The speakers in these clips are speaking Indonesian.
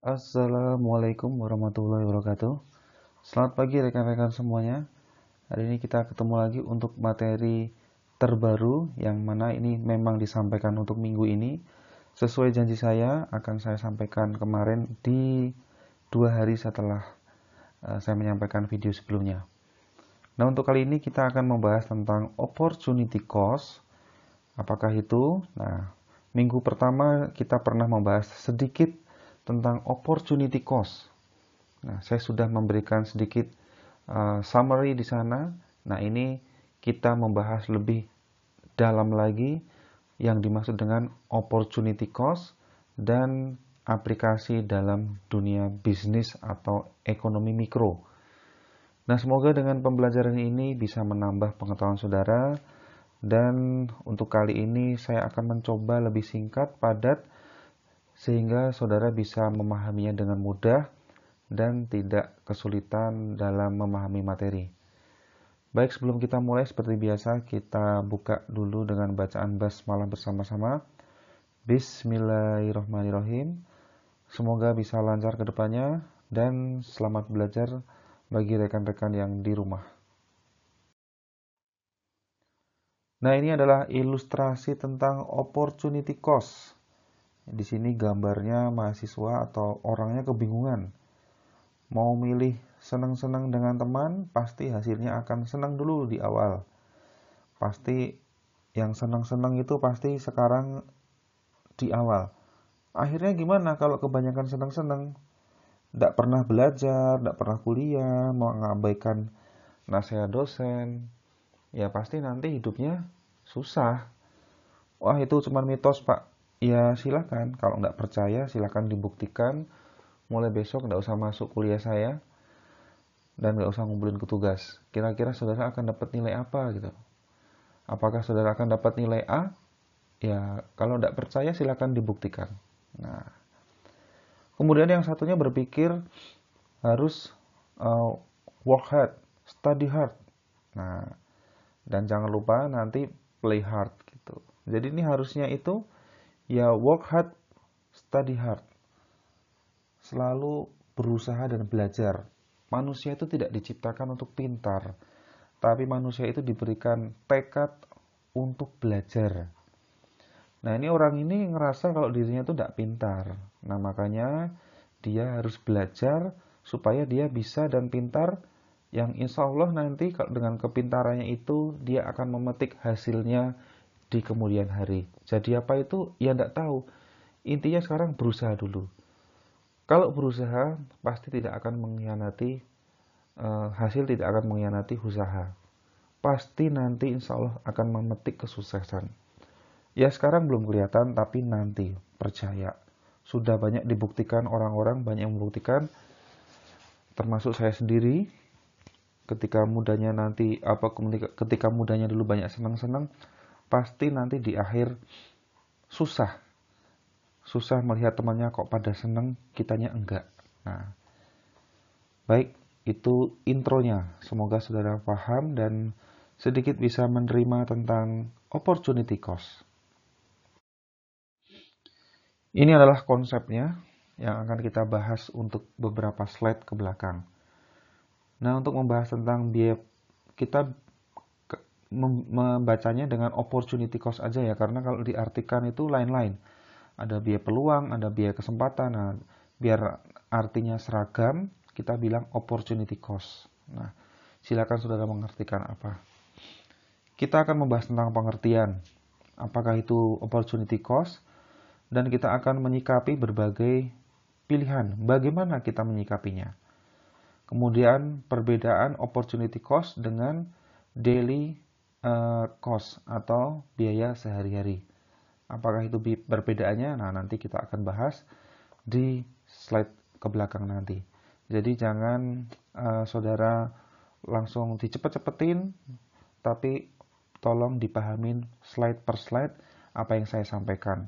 Assalamualaikum warahmatullahi wabarakatuh. Selamat pagi rekan-rekan semuanya. Hari ini kita ketemu lagi untuk materi terbaru yang mana ini memang disampaikan untuk minggu ini. Sesuai janji saya akan saya sampaikan kemarin di 2 hari setelah saya menyampaikan video sebelumnya. Nah, untuk kali ini kita akan membahas tentang opportunity cost. Apakah itu? Nah, minggu pertama kita pernah membahas sedikit tentang opportunity cost. Nah, saya sudah memberikan sedikit summary di sana. Nah, ini kita membahas lebih dalam lagi yang dimaksud dengan opportunity cost dan aplikasi dalam dunia bisnis atau ekonomi mikro. Nah, semoga dengan pembelajaran ini bisa menambah pengetahuan saudara. Dan untuk kali ini saya akan mencoba lebih singkat, padat, sehingga saudara bisa memahaminya dengan mudah dan tidak kesulitan dalam memahami materi. Baik, sebelum kita mulai seperti biasa, kita buka dulu dengan bacaan basmalah bersama-sama. Bismillahirrahmanirrahim. Semoga bisa lancar ke depannya dan selamat belajar bagi rekan-rekan yang di rumah. Nah, ini adalah ilustrasi tentang opportunity cost. Di sini gambarnya mahasiswa atau orangnya kebingungan. Mau milih senang-senang dengan teman, pasti hasilnya akan senang dulu di awal. Pasti yang senang-senang itu pasti sekarang di awal. Akhirnya gimana kalau kebanyakan senang-senang? Tidak pernah belajar, tidak pernah kuliah, mengabaikan nasihat dosen. Ya pasti nanti hidupnya susah. Wah, itu cuma mitos, Pak. Ya silakan, kalau nggak percaya silakan dibuktikan. Mulai besok nggak usah masuk kuliah saya dan nggak usah ngumpulin ke tugas. Kira-kira saudara akan dapat nilai apa gitu? Apakah saudara akan dapat nilai A? Ya, kalau nggak percaya silakan dibuktikan. Nah, kemudian yang satunya berpikir harus uh, work hard, study hard. Nah, dan jangan lupa nanti play hard gitu. Jadi ini harusnya itu ya work hard, study hard. Selalu berusaha dan belajar. Manusia itu tidak diciptakan untuk pintar, tapi manusia itu diberikan tekad untuk belajar. Nah, ini orang ini ngerasa kalau dirinya itu tidak pintar. Nah, makanya dia harus belajar supaya dia bisa dan pintar, yang insya Allah nanti kalau dengan kepintarannya itu dia akan memetik hasilnya di kemudian hari. Jadi apa itu? Ya tidak tahu. Intinya sekarang berusaha dulu. Kalau berusaha pasti tidak akan mengkhianati hasil, tidak akan mengkhianati usaha. Pasti nanti insya Allah akan memetik kesuksesan. Ya sekarang belum kelihatan, tapi nanti percaya. Sudah banyak dibuktikan orang-orang, banyak yang membuktikan, termasuk saya sendiri. Ketika mudanya nanti ketika mudanya dulu banyak senang-senang, pasti nanti di akhir susah. Susah melihat temannya kok pada senang, kitanya enggak. Nah, baik, itu intronya. Semoga saudara paham dan sedikit bisa menerima tentang opportunity cost. Ini adalah konsepnya yang akan kita bahas untuk beberapa slide ke belakang. Nah, untuk membahas tentang biaya, kita membacanya dengan opportunity cost aja ya, karena kalau diartikan itu lain-lain. Ada biaya peluang, ada biaya kesempatan. Nah, biar artinya seragam, kita bilang opportunity cost. Nah, silakan saudara mengartikan apa. Kita akan membahas tentang pengertian. Apakah itu opportunity cost? Dan kita akan menyikapi berbagai pilihan. Bagaimana kita menyikapinya? Kemudian perbedaan opportunity cost dengan daily cost atau biaya sehari-hari. Apakah itu perbedaannya? Nah, nanti kita akan bahas di slide ke belakang nanti. Jadi jangan saudara langsung dicepet-cepetin, tapi tolong dipahamin slide per slide apa yang saya sampaikan.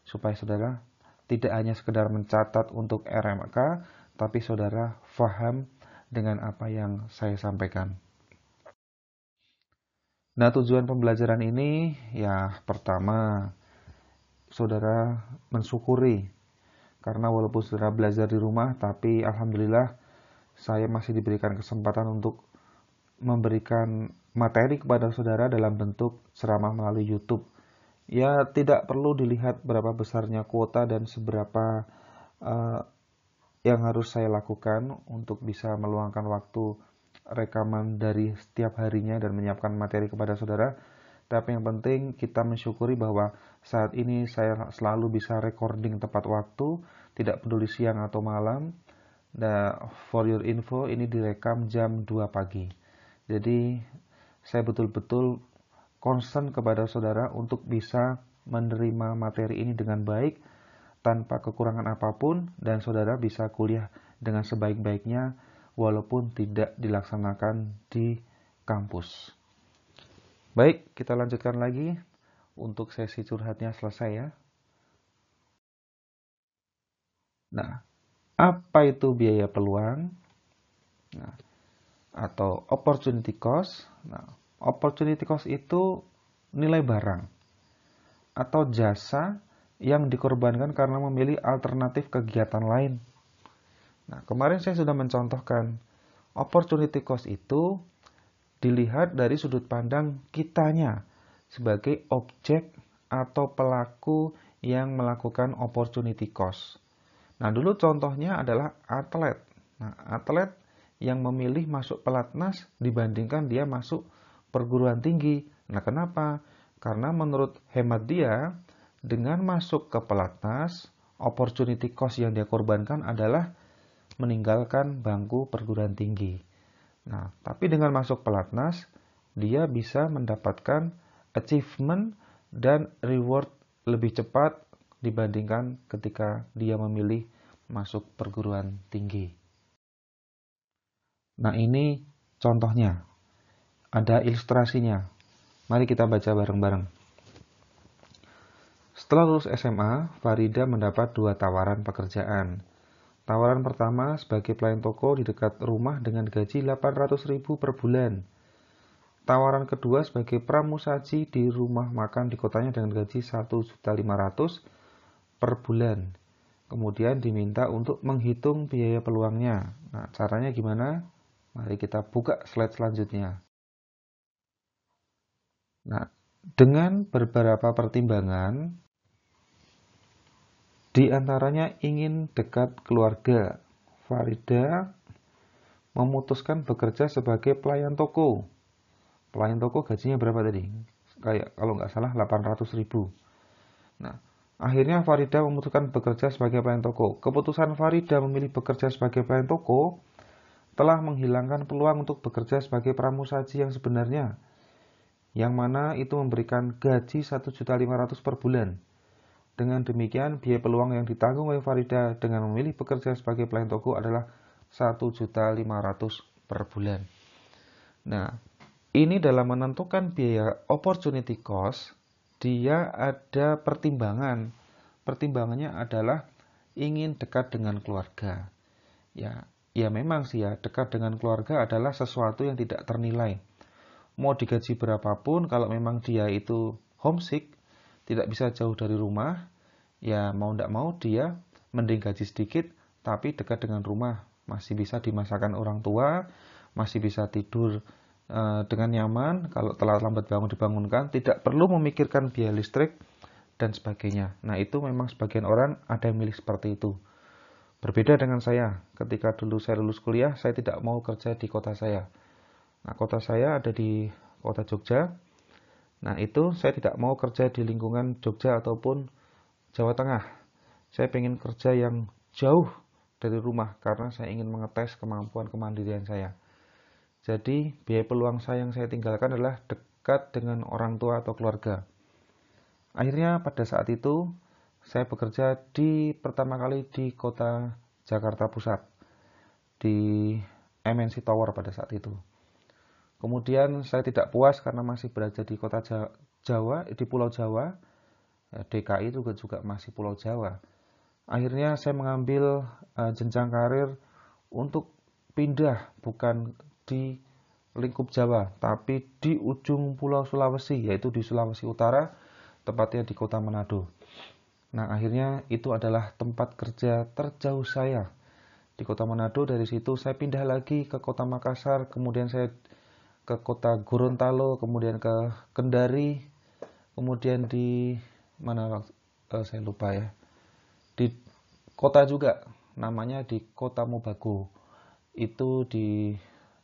Supaya saudara tidak hanya sekedar mencatat untuk RMK, tapi saudara paham dengan apa yang saya sampaikan. Nah, tujuan pembelajaran ini ya pertama, saudara mensyukuri Karena walaupun saudara belajar di rumah, tapi alhamdulillah saya masih diberikan kesempatan untuk memberikan materi kepada saudara dalam bentuk ceramah melalui YouTube. Ya, tidak perlu dilihat berapa besarnya kuota dan seberapa yang harus saya lakukan untuk bisa meluangkan waktu rekaman dari setiap harinya dan menyiapkan materi kepada saudara. Tapi yang penting kita mensyukuri bahwa saat ini saya selalu bisa recording tepat waktu, tidak peduli siang atau malam. Dan for your info, ini direkam jam 2 pagi. Jadi saya betul-betul concern kepada saudara untuk bisa menerima materi ini dengan baik, tanpa kekurangan apapun, dan saudara bisa kuliah dengan sebaik-baiknya walaupun tidak dilaksanakan di kampus. Baik, kita lanjutkan lagi. Untuk sesi curhatnya selesai ya. Nah, apa itu biaya peluang? Nah, atau opportunity cost. Nah, opportunity cost itu nilai barang atau jasa yang dikorbankan karena memilih alternatif kegiatan lain. Nah, kemarin saya sudah mencontohkan opportunity cost itu dilihat dari sudut pandang kitanya sebagai objek atau pelaku yang melakukan opportunity cost. Nah, dulu contohnya adalah atlet. Nah, atlet yang memilih masuk pelatnas dibandingkan dia masuk perguruan tinggi. Nah, kenapa? Karena menurut hemat dia, dengan masuk ke pelatnas, opportunity cost yang dia korbankan adalah meninggalkan bangku perguruan tinggi. Nah, tapi dengan masuk pelatnas, dia bisa mendapatkan achievement dan reward lebih cepat dibandingkan ketika dia memilih masuk perguruan tinggi. Nah, ini contohnya. Ada ilustrasinya. Mari kita baca bareng-bareng. Setelah lulus SMA, Farida mendapat 2 tawaran pekerjaan. Tawaran pertama sebagai pelayan toko di dekat rumah dengan gaji 800.000 per bulan. Tawaran kedua sebagai pramusaji di rumah makan di kotanya dengan gaji 1.500.000 per bulan. Kemudian diminta untuk menghitung biaya peluangnya. Nah, caranya gimana? Mari kita buka slide selanjutnya. Nah, dengan beberapa pertimbangan, di antaranya ingin dekat keluarga, Farida memutuskan bekerja sebagai pelayan toko. Pelayan toko gajinya berapa tadi? Kayak kalau nggak salah 800.000. Nah, akhirnya Farida memutuskan bekerja sebagai pelayan toko. Keputusan Farida memilih bekerja sebagai pelayan toko telah menghilangkan peluang untuk bekerja sebagai pramusaji yang sebenarnya, yang mana itu memberikan gaji 1.500.000 per bulan. Dengan demikian, biaya peluang yang ditanggung oleh Farida dengan memilih bekerja sebagai pelayan toko adalah 1.500.000 per bulan. Nah, ini dalam menentukan biaya opportunity cost, dia ada pertimbangan. Pertimbangannya adalah ingin dekat dengan keluarga. Ya memang sih ya, dekat dengan keluarga adalah sesuatu yang tidak ternilai. Mau digaji berapapun, kalau memang dia itu homesick, tidak bisa jauh dari rumah, ya mau tidak mau dia mending gaji sedikit, tapi dekat dengan rumah. Masih bisa dimasakan orang tua, masih bisa tidur dengan nyaman, kalau telat lambat bangun dibangunkan, tidak perlu memikirkan biaya listrik, dan sebagainya. Nah, itu memang sebagian orang ada yang milih seperti itu. Berbeda dengan saya, ketika dulu saya lulus kuliah, saya tidak mau kerja di kota saya. Nah, kota saya ada di kota Jogja. Nah, itu saya tidak mau kerja di lingkungan Jogja ataupun Jawa Tengah. Saya ingin kerja yang jauh dari rumah karena saya ingin mengetes kemampuan kemandirian saya. Jadi, biaya peluang saya yang saya tinggalkan adalah dekat dengan orang tua atau keluarga. Akhirnya pada saat itu, saya bekerja pertama kali di kota Jakarta Pusat, di MNC Tower pada saat itu. Kemudian saya tidak puas karena masih berada di kota Jawa, di Pulau Jawa. DKI itu juga masih Pulau Jawa. Akhirnya saya mengambil jenjang karir untuk pindah bukan di lingkup Jawa, tapi di ujung Pulau Sulawesi, yaitu di Sulawesi Utara, tepatnya di kota Manado. Nah, akhirnya itu adalah tempat kerja terjauh saya di kota Manado. Dari situ saya pindah lagi ke kota Makassar, kemudian saya ke kota Gorontalo, kemudian ke Kendari, kemudian di mana saya lupa ya. Di kota juga, namanya di Kota Mobago. Itu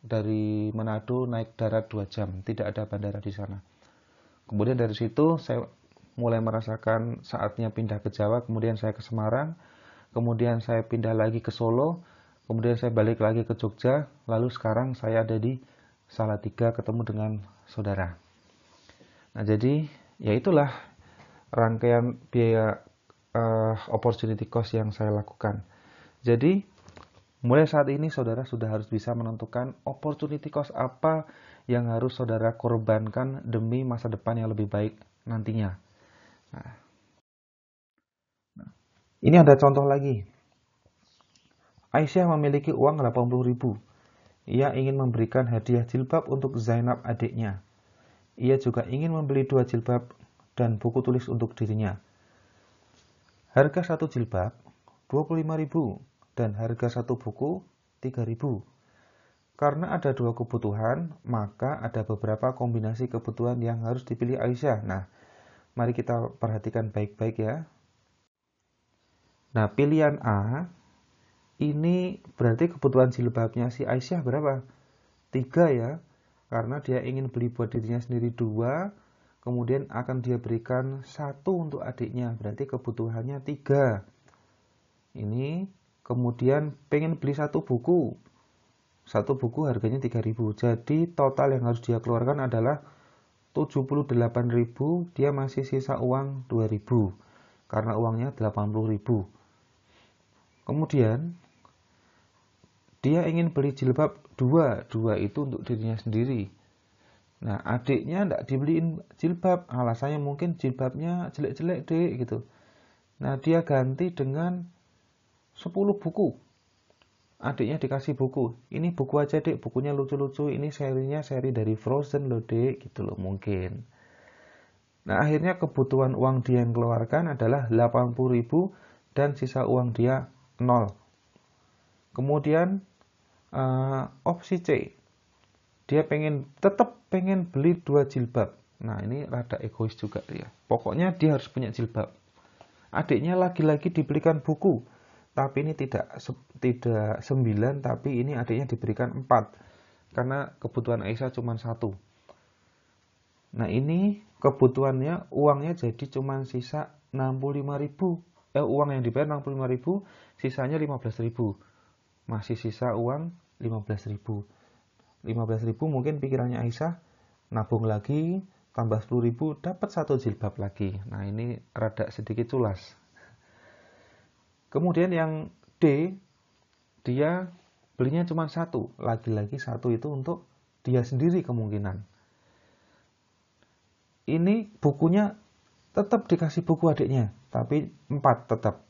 dari Manado naik darat 2 jam, tidak ada bandara di sana. Kemudian dari situ saya mulai merasakan saatnya pindah ke Jawa, kemudian saya ke Semarang, kemudian saya pindah lagi ke Solo, kemudian saya balik lagi ke Jogja, lalu sekarang saya ada di Salatiga ketemu dengan saudara. Nah, jadi ya itulah rangkaian biaya opportunity cost yang saya lakukan. Jadi mulai saat ini saudara sudah harus bisa menentukan opportunity cost apa yang harus saudara korbankan demi masa depan yang lebih baik nantinya. Nah, ini ada contoh lagi. Aisyah memiliki uang 80.000. Ia ingin memberikan hadiah jilbab untuk Zainab adiknya. Ia juga ingin membeli 2 jilbab dan buku tulis untuk dirinya. Harga 1 jilbab 25.000 dan harga 1 buku 3.000. Karena ada 2 kebutuhan, maka ada beberapa kombinasi kebutuhan yang harus dipilih Aisyah. Nah, mari kita perhatikan baik-baik ya. Nah, pilihan A, ini berarti kebutuhan jilbabnya si Aisyah berapa? 3 ya, karena dia ingin beli buat dirinya sendiri 2, kemudian akan dia berikan 1 untuk adiknya, berarti kebutuhannya 3. Ini, kemudian pengen beli 1 buku. 1 buku harganya 3.000, jadi total yang harus dia keluarkan adalah 78.000, dia masih sisa uang 2.000, karena uangnya 80.000. Kemudian dia ingin beli jilbab 2 itu untuk dirinya sendiri. Nah, adiknya tidak dibeliin jilbab, alasannya mungkin jilbabnya jelek-jelek dek gitu. Nah, dia ganti dengan 10 buku. Adiknya dikasih buku, ini buku aja dek, bukunya lucu-lucu, ini serinya seri dari Frozen loh dek, gitu loh mungkin. Nah, akhirnya kebutuhan uang dia yang keluarkan adalah 80.000 dan sisa uang dia 0. Kemudian opsi C, dia tetap pengen beli 2 jilbab. Nah, ini rada egois juga dia. Pokoknya dia harus punya jilbab. Adiknya lagi-lagi dibelikan buku, tapi ini tidak 9, tapi ini adiknya diberikan 4. Karena kebutuhan Aisyah cuma 1. Nah, ini kebutuhannya, uangnya jadi cuma sisa 65.000. Uang yang dibayar 65.000, sisanya 15.000. Masih sisa uang 15.000. 15.000 mungkin pikirannya Aisyah, nabung lagi, tambah 10.000, dapat 1 jilbab lagi. Nah, ini rada sedikit culas. Kemudian yang D, dia belinya cuma 1. Lagi-lagi 1 itu untuk dia sendiri kemungkinan. Ini bukunya tetap dikasih buku adiknya, tapi 4 tetap.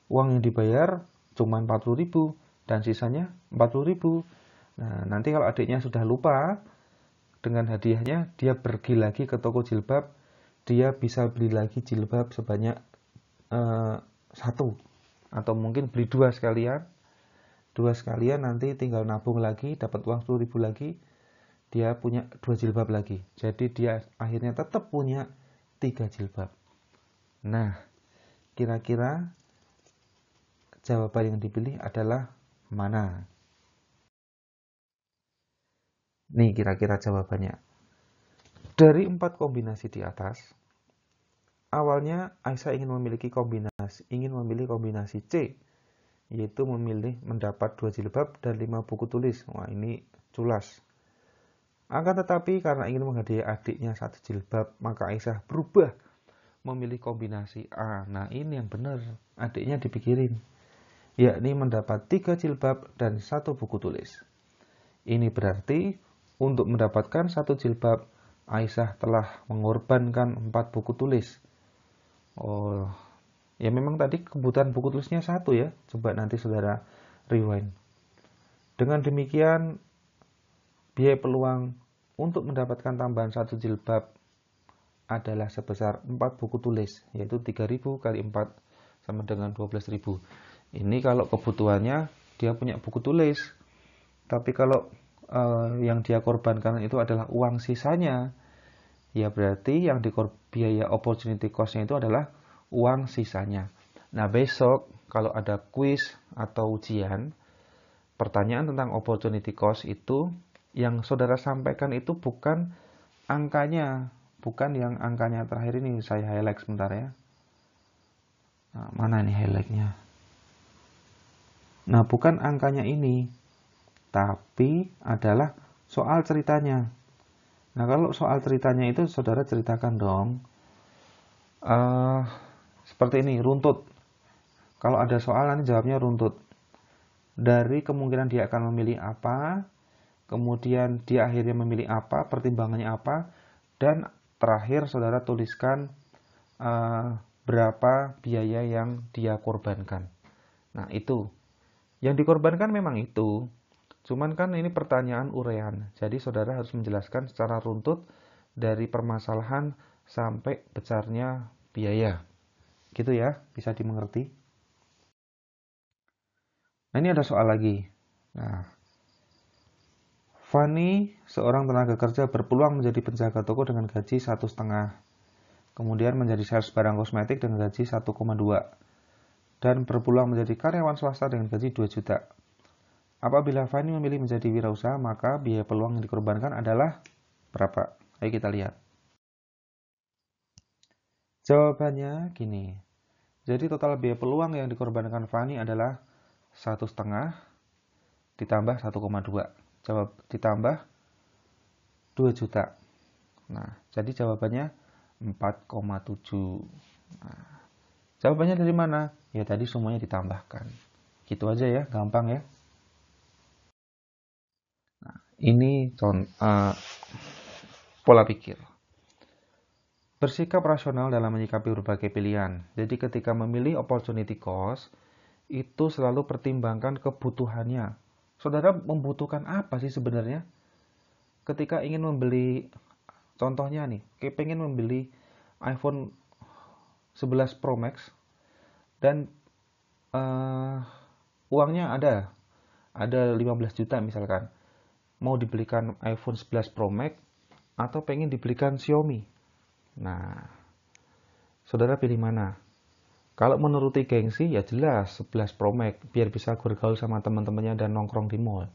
Uang yang dibayar cuma 40.000 dan sisanya 40.000. Nah, nanti kalau adiknya sudah lupa dengan hadiahnya, dia pergi lagi ke toko jilbab, dia bisa beli lagi jilbab sebanyak 1. Atau mungkin beli 2 sekalian. 2 sekalian, nanti tinggal nabung lagi, dapat uang 10.000 lagi, dia punya 2 jilbab lagi. Jadi dia akhirnya tetap punya 3 jilbab. Nah, kira-kira jawaban yang dipilih adalah mana? Nih kira-kira jawabannya. Dari 4 kombinasi di atas, awalnya Aisyah ingin memilih kombinasi C, yaitu mendapat 2 jilbab dan 5 buku tulis. Wah, ini culas. Akan tetapi karena ingin menghadiahi adiknya 1 jilbab, maka Aisyah berubah memilih kombinasi A. Nah, ini yang benar, adiknya dipikirin, yakni mendapat 3 jilbab dan 1 buku tulis. Ini berarti untuk mendapatkan 1 jilbab, Aisyah telah mengorbankan 4 buku tulis. Oh, ya memang tadi kebutuhan buku tulisnya 1 ya. Coba nanti saudara rewind. Dengan demikian, biaya peluang untuk mendapatkan tambahan 1 jilbab adalah sebesar 4 buku tulis, yaitu 3.000 kali 4 sama dengan 12.000. Ini kalau kebutuhannya dia punya buku tulis. Tapi kalau yang dia korbankan itu adalah uang sisanya, ya berarti yang biaya opportunity cost-nya itu adalah uang sisanya. Nah, besok kalau ada kuis atau ujian, pertanyaan tentang opportunity cost itu yang saudara sampaikan itu bukan angkanya, bukan yang angkanya terakhir ini. Saya highlight sebentar ya. Nah, mana ini highlightnya? Nah, bukan angkanya ini, tapi adalah soal ceritanya. Nah, kalau soal ceritanya itu saudara ceritakan dong. Seperti ini, runtut. Kalau ada soal nanti jawabnya runtut. Dari kemungkinan dia akan memilih apa, kemudian dia akhirnya memilih apa, pertimbangannya apa, dan terakhir saudara tuliskan berapa biaya yang dia korbankan. Nah, itu. Yang dikorbankan memang itu. Cuman kan ini pertanyaan urean. Jadi saudara harus menjelaskan secara runtut dari permasalahan sampai besarnya biaya. Gitu ya, bisa dimengerti. Nah, ini ada soal lagi. Nah, Fani, seorang tenaga kerja berpeluang menjadi penjaga toko dengan gaji 1,5. Kemudian menjadi sales barang kosmetik dengan gaji 1,2. Dan berpeluang menjadi karyawan swasta dengan gaji 2 juta. Apabila Fani memilih menjadi wirausaha, maka biaya peluang yang dikorbankan adalah berapa? Ayo kita lihat. Jawabannya gini. Jadi total biaya peluang yang dikorbankan Fani adalah 1,5 ditambah 1,2. Jawab ditambah 2 juta. Nah, jadi jawabannya 4,7. Nah, jawabannya dari mana? Ya tadi semuanya ditambahkan. Gitu aja ya, gampang ya. Nah, ini pola pikir. Bersikap rasional dalam menyikapi berbagai pilihan. Jadi ketika memilih opportunity cost, itu selalu pertimbangkan kebutuhannya. Saudara membutuhkan apa sih sebenarnya? Ketika ingin membeli, contohnya nih, kayak pengen membeli iPhone 11 Pro Max, dan uangnya ada 15 juta misalkan. Mau dibelikan iPhone 11 Pro Max, atau pengen dibelikan Xiaomi. Nah, saudara pilih mana? Kalau menuruti gengsi, ya jelas 11 Pro Max, biar bisa bergaul sama teman-temannya dan nongkrong di mall.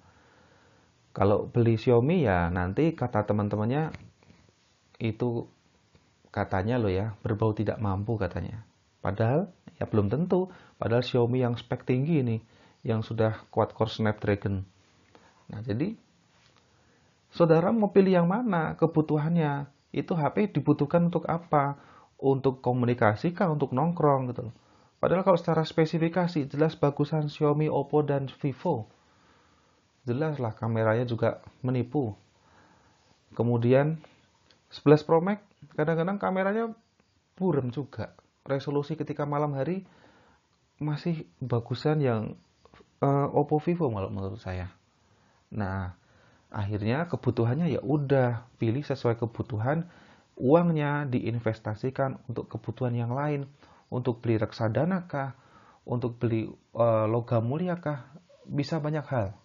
Kalau beli Xiaomi, ya nanti kata teman-temannya, itu katanya loh ya, berbau tidak mampu katanya. Padahal, ya belum tentu. Padahal Xiaomi yang spek tinggi ini, yang sudah quad-core Snapdragon. Nah, jadi, saudara mau pilih yang mana? Kebutuhannya. Itu HP dibutuhkan untuk apa? Untuk komunikasi kah? Untuk nongkrong gitu. Padahal kalau secara spesifikasi jelas bagusan Xiaomi, Oppo, dan Vivo. Jelas lah kameranya juga menipu. Kemudian 11 Pro Max kadang-kadang kameranya buram juga. Resolusi ketika malam hari masih bagusan yang Oppo, Vivo malah menurut saya. Nah, akhirnya kebutuhannya ya udah pilih sesuai kebutuhan, uangnya diinvestasikan untuk kebutuhan yang lain, untuk beli reksadana kah, untuk beli logam mulia kah, bisa banyak hal.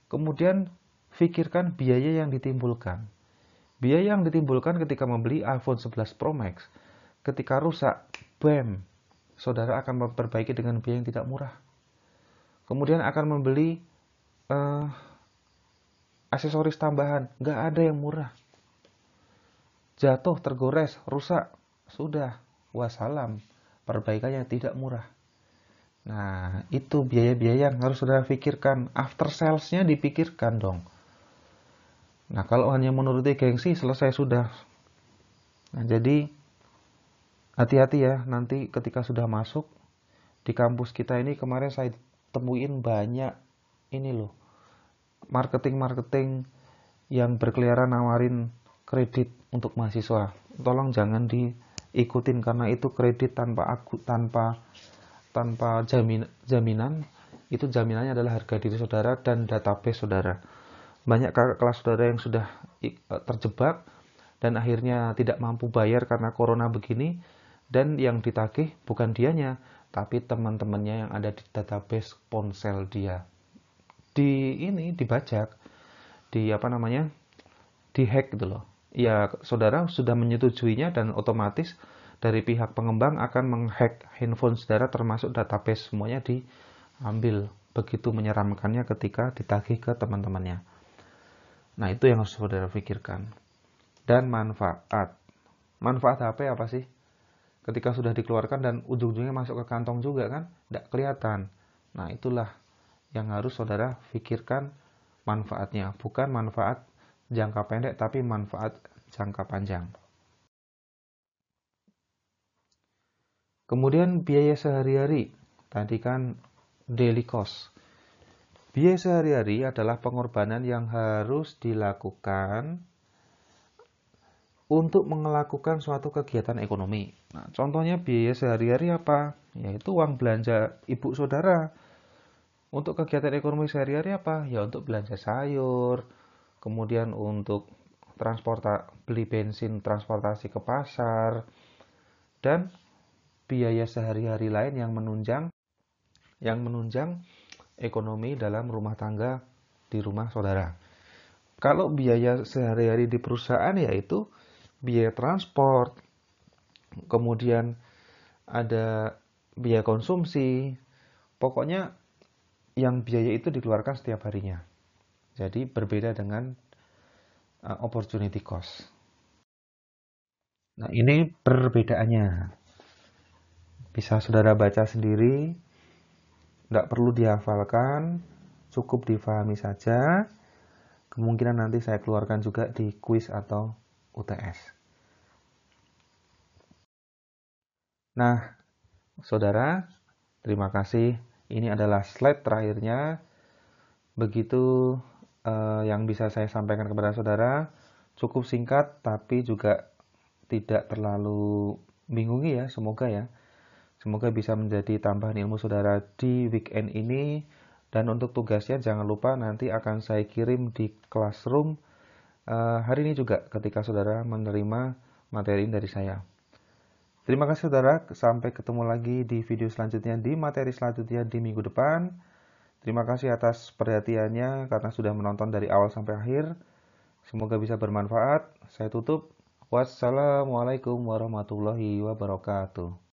Kemudian pikirkan biaya yang ditimbulkan. Biaya yang ditimbulkan ketika membeli iPhone 11 Pro Max, ketika rusak, bam, saudara akan memperbaiki dengan biaya yang tidak murah. Kemudian akan membeli aksesoris tambahan, nggak ada yang murah. Jatuh, tergores, rusak, sudah, wassalam, perbaikannya tidak murah. Nah, itu biaya-biaya yang harus saudara pikirkan. After sales-nya dipikirkan dong. Nah, kalau hanya menuruti gengsi, selesai sudah. Nah, jadi hati-hati ya, nanti ketika sudah masuk di kampus kita ini, kemarin saya temuin banyak ini loh, marketing yang berkeliaran nawarin kredit untuk mahasiswa. Tolong jangan diikutin karena itu kredit tanpa jaminan. Itu jaminannya adalah harga diri saudara dan database saudara. Banyak kakak kelas saudara yang sudah terjebak dan akhirnya tidak mampu bayar karena corona begini, dan yang ditagih bukan dianya, tapi teman-temannya yang ada di database ponsel dia. Dibajak, dihack gitu loh. Ya, saudara sudah menyetujuinya dan otomatis dari pihak pengembang akan menghack handphone saudara termasuk database semuanya diambil. Begitu menyeramkannya ketika ditagih ke teman-temannya. Nah, itu yang harus saudara pikirkan. Dan manfaat. Manfaat HP apa sih? Ketika sudah dikeluarkan dan ujung-ujungnya masuk ke kantong juga kan? Tidak kelihatan. Nah, itulah yang harus saudara pikirkan manfaatnya. Bukan manfaat jangka pendek, tapi manfaat jangka panjang. Kemudian biaya sehari-hari. Tadi kan daily cost. Biaya sehari-hari adalah pengorbanan yang harus dilakukan untuk melakukan suatu kegiatan ekonomi. Nah, contohnya biaya sehari-hari apa? Yaitu uang belanja ibu saudara. Untuk kegiatan ekonomi sehari-hari apa? Ya untuk belanja sayur, kemudian untuk beli bensin transportasi ke pasar, dan biaya sehari-hari lain yang menunjang ekonomi dalam rumah tangga di rumah saudara. Kalau biaya sehari-hari di perusahaan yaitu biaya transport, kemudian ada biaya konsumsi, pokoknya yang biaya itu dikeluarkan setiap harinya. Jadi berbeda dengan opportunity cost. Nah, ini perbedaannya. Bisa saudara baca sendiri, nggak perlu dihafalkan, cukup difahami saja. Kemungkinan nanti saya keluarkan juga di kuis atau UTS. Nah, saudara, terima kasih. Ini adalah slide terakhirnya. Begitu yang bisa saya sampaikan kepada saudara. Cukup singkat, tapi juga tidak terlalu bingungi ya, semoga ya. Semoga bisa menjadi tambahan ilmu saudara di weekend ini. Dan untuk tugasnya jangan lupa nanti akan saya kirim di classroom hari ini juga ketika saudara menerima materi dari saya. Terima kasih saudara, sampai ketemu lagi di video selanjutnya di materi selanjutnya di minggu depan. Terima kasih atas perhatiannya karena sudah menonton dari awal sampai akhir. Semoga bisa bermanfaat. Saya tutup. Wassalamualaikum warahmatullahi wabarakatuh.